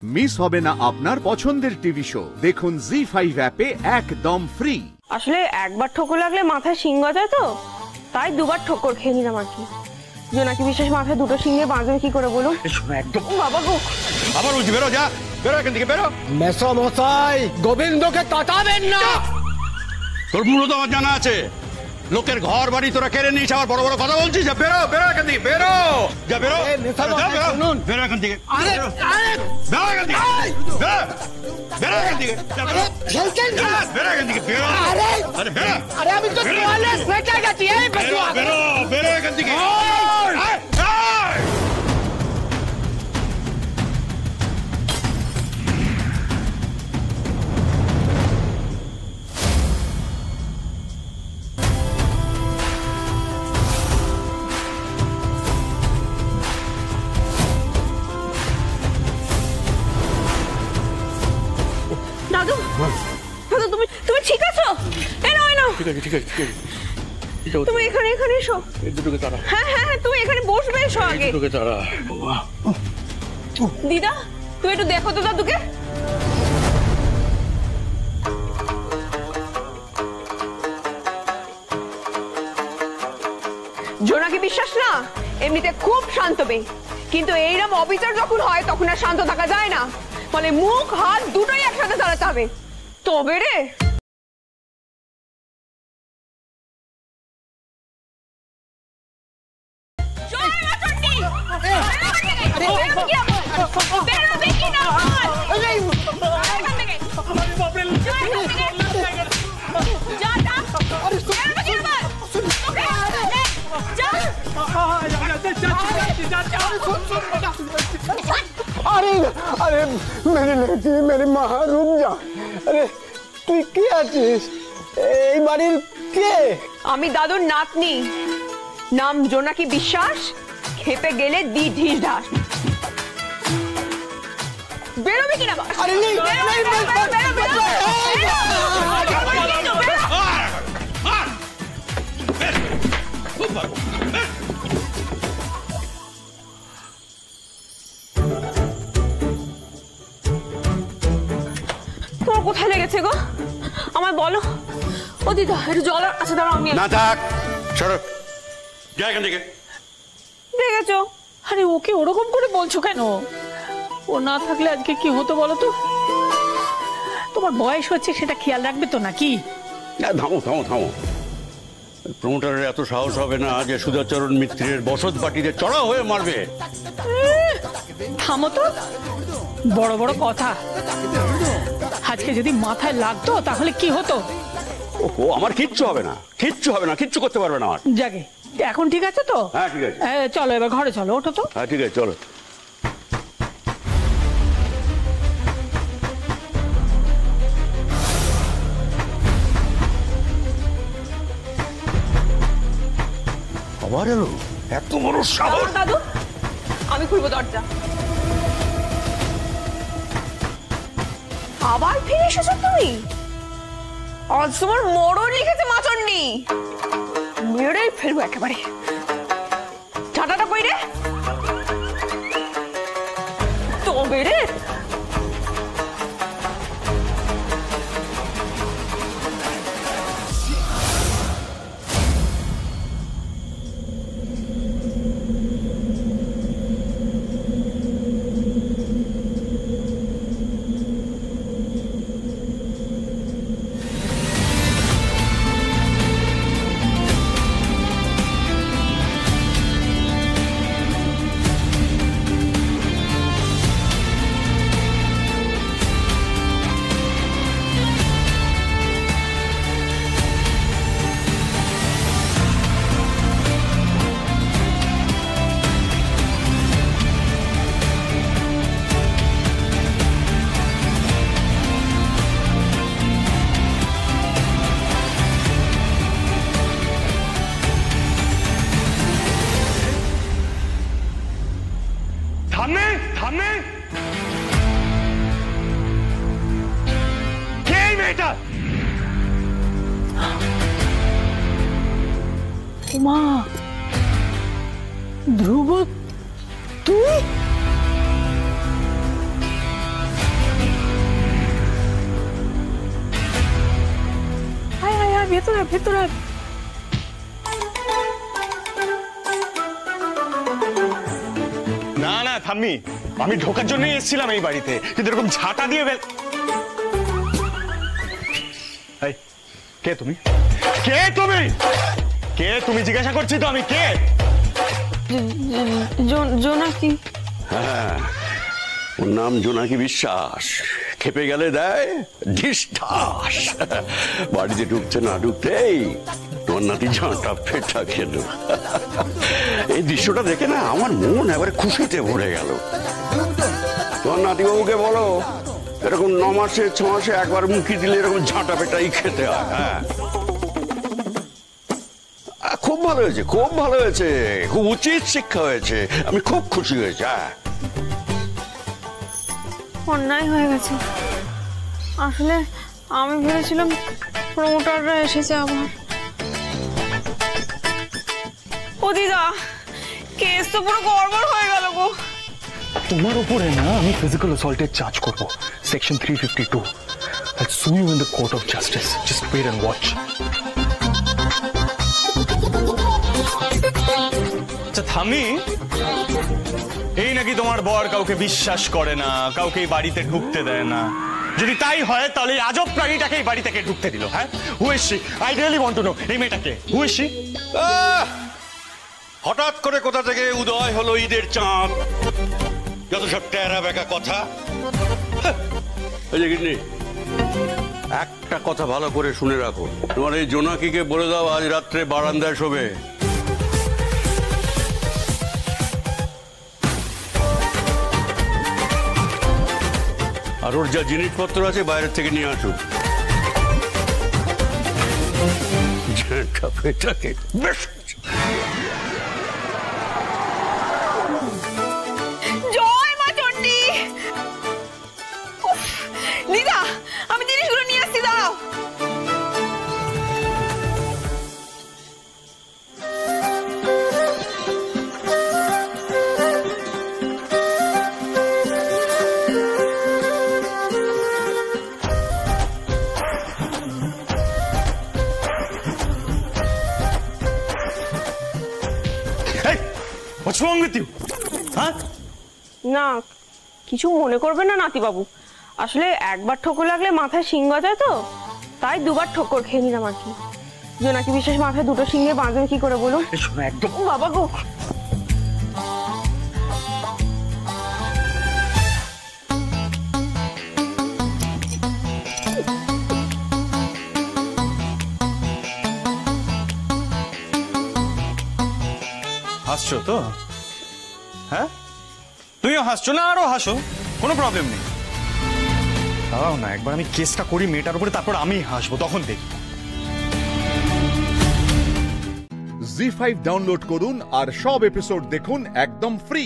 Miss হবে না আপনার পছন্দের টিভি শো। দেখুন জি5 অ্যাপে একদম ফ্রি। আসলে একবার ঠোকর লাগলে মাথায় শিং গজায়, তো তাই দুবার ঠোকর খেয়ে নিলাম আর কি। জোনাকি বিশ্বাস মাথায় দুটো শিঙে বাঁধবে কি করে বলুন? একদম বাবা গো, আবার বলছি বেরো, যা বেরো এখান থেকে, বেরো। মেসমশাই, গোবিন্দকে তাতাবেন না। তোর মূলত আমার জানা আছে, লোকের ঘর বাড়ি তোরা কেড়ে নিস, আবার বড় বড় কথা বলছিস। যা বেরো, বেরো এখান থেকে, বেরো, যা বেরো, বেরো এখান থেকে, বেরো এখান থেকে, বেরো এখান থেকে, বেরো এখান থেকে, বেরো। আরে বেরো, আরে আমি তো তোয়ালে ফেটে গেছি। এই বেরো, বেরো, বেরো এখান থেকে। দাদু, দাদু তুমি তুমি ঠিক আছো? ঠিক আছে, ঠিক আছে, ঠিক আছে। তুমি এখানে এখানে এসো। এই দুটোকে তারা, হ্যাঁ হ্যাঁ হ্যাঁ, তুমি এখানে বসবে, এসো আগে। দুটোকে তারা। দিদা, তুমি একটু দেখো তো দাদুকে। জোনাকি বিশ্বাস না এমনিতে খুব শান্ত মেয়ে, কিন্তু এইরকম অবিচার যখন হয় তখন আর শান্ত থাকা যায় না। ফলে মুখ হাত দুটোই একসাথে চালাতে হবে। তবে রে अरे अरे मेरी लड़की, मेरी माँ, रुक जा। अरे তুই কে আছিস? এই বাড়ির কে? আমি দাদুর নাতনি, নাম জোনাকি বিশ্বাস। খেপে গেলে দি ঢিস ঢাস। বেরোবে কিনা? আরে নেই, তোমার কোথায় লেগেছে গো? আমায় বলো। ও দিদা, একটু জল। আচ্ছা দাঁড়াও, আমি না থাক, সরো, যা এখান থেকে। দেখেছো? আরে ওকে ওরকম করে বলছো কেন? ও না থাকলে আজকে কি হতো বলো তো? তোমার বয়স হচ্ছে, সেটা খেয়াল রাখবে তো নাকি? থামো থামো থামো। প্রমোটারের এত সাহস হবে না যে সুধাচরণ মিত্রের বসত বাটিতে চড়া হয়ে মারবে। থামো তো, বড় বড় কথা। আজকে যদি মাথায় লাগতো তাহলে কি হতো? ও আমার কিচ্ছু হবে না, কিচ্ছু হবে না, কিচ্ছু করতে পারবে না আমার। জাগে, এখন ঠিক আছে তো? হ্যাঁ ঠিক আছে। চলো এবার ঘরে চলো, ওঠো তো। হ্যাঁ ঠিক আছে, চলো। আবার এলো, এত বড় সাহস! দাদু, আমি খুলবো দরজা। আবার ফিরে এসেছো তুমি? আজ তোমার মরণ লিখেছে মাচন্ডি। মেরেই ফেলবো একেবারে। ঝাঁটাটা কই রে? তবে রে থামে থামে। কে এই মেয়েটা? মা, ধ্রুব তুই? ভেতরে ভেতরে না না থাম্মি, আমি ঢোকার জন্যই এসেছিলাম এই বাড়িতে, কিন্তু এরকম ঝাঁটা দিয়ে এই, কে তুমি? কে তুমি? কে তুমি জিজ্ঞাসা করছি তো আমি, কে? জোনাকি। হ্যাঁ, ওর নাম জোনাকি বিশ্বাস। খেপে গেলে দেয় ঢিস ঢাস। বাড়িতে ঢুকতে না ঢুকতেই তোর নাতি ঝাঁটা ফেটা খেল। এই দৃশ্যটা দেখে না আমার মন এবারে খুশিতে ভরে গেল। তোর নাতিবাবুকে বলো এরকম 9 মাসে 6 মাসে একবার মুখি দিলে এরকম ঝাঁটা পেটাই খেতে হয়। হ্যাঁ, খুব ভালো হয়েছে, খুব ভালো হয়েছে, খুব উচিত শিক্ষা হয়েছে, আমি খুব খুশি হয়েছি। হ্যাঁ, অন্যায় হয়ে গেছে। আসলে আমি ভেবেছিলাম প্রমোটাররা এসেছে আবার। ও দিদা, কেস তো পুরো গড়বড় হয়ে গেল গো। তোমার উপরে না আমি ফিজিক্যাল অ্যাসল্টের চার্জ করব, section 352। I'll sue you in the court of justice. Just wait and watch. আচ্ছা থামি, এই নাকি তোমার বর কাউকে বিশ্বাস করে না, কাউকে এই বাড়িতে ঢুকতে দেয় না। যদি তাই হয় তাহলে আজব প্রাণীটাকে এই বাড়ি থেকে ঢুকতে দিল। হ্যাঁ, who is she? I really want to know এই মেয়েটাকে। Who is she? হঠাৎ করে কোথা থেকে উদয় হলো ঈদের চাঁদ, যত সব টেরা বেকা কথা। একটা কথা ভালো করে শুনে রাখো, তোমার এই জোনাকিকে বলে দাও আজ রাত্রে বারান্দায় শোবে। আর ওর যা জিনিসপত্র আছে বাইরের থেকে নিয়ে আসুক। বেশ, জয় মা চণ্ডী। উফ, দিদা আমি জিনিসগুলো নিয়ে আসছি, দাঁড়াও। Hey, what's wrong with you? হ্যাঁ, না কিছু মনে করবেন না নাতিবাবু, আসলে একবার ঠোকর লাগলে মাথায় শিং গজায় তো, তাই দুবার ঠোকর খেয়ে নিলাম আর কি। জোনাকি বিশ্বাস মাথায় দুটো শিঙে বাঁধবে কি করে বলুন? শোনো একদম। ও বাবা গো, হাসছো তো? হ্যাঁ, তুইও হাসছো না, আরো হাসো, কোনো প্রবলেম নেই। দাঁড়াও না, একবার আমি কেসটা করি মেয়েটার উপরে, তারপর আমি হাসবো, তখন দেখি। জি5 ডাউনলোড করুন আর সব এপিসোড দেখুন একদম ফ্রি।